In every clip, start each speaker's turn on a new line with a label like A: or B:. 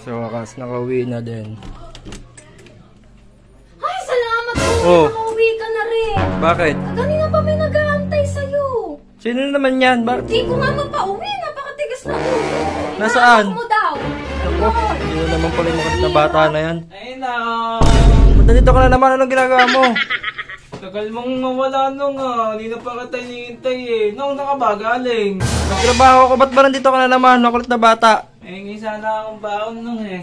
A: So, wakas, nakauwi na din.
B: Ay, salamat po.
A: Oh.
B: Nakauwi ka na rin.
A: Bakit?
B: Kanina pa may nag-aantay sa'yo.
A: Sino naman yan?
B: Hindi ko nga mapauwi. Napakatigas na ulo.
A: Nasaan?
B: Inaantok mo daw.
A: Ako, hindi na naman pala yung makulit na bata na yan.
C: Ayun na.
A: Ba't nandito ka na naman? Anong ginagawa mo?
C: Tagal mong mawala nung hindi na pa kita hinihintay eh. Nung nakabagaling.
A: Nagtrabaho ko, ba't ba nandito ka na naman? Makulit na bata.
C: Eh, ngayon sana akong baon nung eh.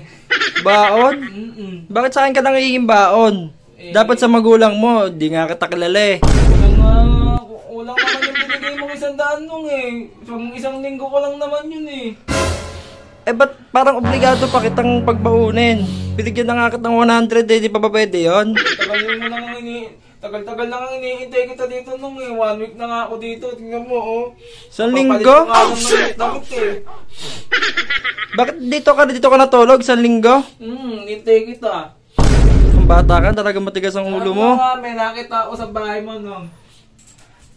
A: Baon? Bakit sa akin ka nangihing baon? Dapat sa magulang mo, di nga kita kilala eh.
C: Walang naman yung binigay mong 100 nung eh. Isang linggo ko lang naman yun eh.
A: Eh ba't parang obligado pa kitang pagbaunin? Binigyan na nga kitang 100 eh, di pa ba pwede yun?
C: Tagal-tagal lang ang iniintay kita dito nung eh. 1 week na nga ako dito. Tingnan mo oh.
A: Isang linggo? Bakit dito ka natulog? Isang linggo?
C: Hintay kita.
A: Ang bata ka, talaga matigas ang ulo mo.
C: May nakita ako sa bahay mo nung.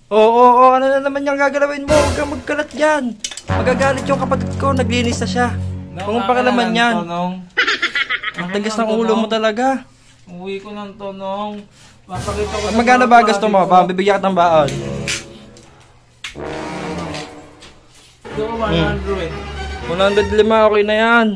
A: Oo, ano na naman yung gagalawin mo? Huwag kang magkalat dyan. Magagalit yung kapatid ko, naglinis na siya. Kung ang pakalaman yan. Ang tigas ng ulo mo talaga.
C: Uwi ko ng tonong. Mapakita ko.
A: Magkano ba gusto mo? Bibigyan ka ng baon.
C: Ito 100.
A: 105, okay na yan.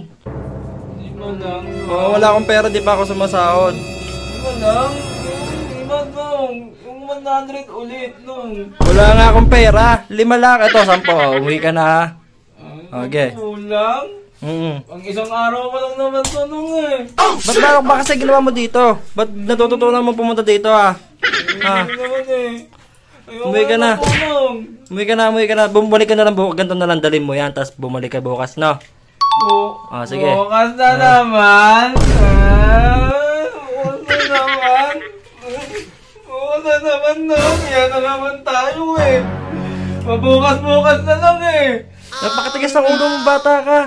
C: Hindi mo lang.
A: Wala akong pera, di pa ako sumasahod.
C: Hindi mo lang. Hindi mo lang. Yung 100 ulit nung.
A: Wala nga akong pera. 5 lang. Ito, 10. Umuwi ka na ha. Okay.
C: Kulang? Ang isang araw pa lang naman to nung eh.
A: Ba't ba kasi ginawa mo dito? Ba't natututunan mo pumunta dito ha?
C: Hindi naman eh.
A: Umuwi ka na. Umuwi ka na. Bumalik ka na lang bukas. Ganito na lang dalhin mo yan. Tapos bumalik ka bukas, no? Sige.
C: Bukas na naman. Bukas na naman. Bukas na naman nung. Yan na naman tayo eh. Mabukas-bukas na lang eh.
A: Napakatigas ng ulo mo, bata ka.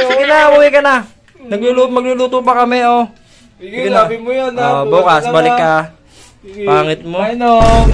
A: Sige na, umuwi ka na. Magluluto pa kami, oh.
C: Sige, labi mo yan ha.
A: Bukas, balik ka. Pangit mo.
C: Bye, Nong.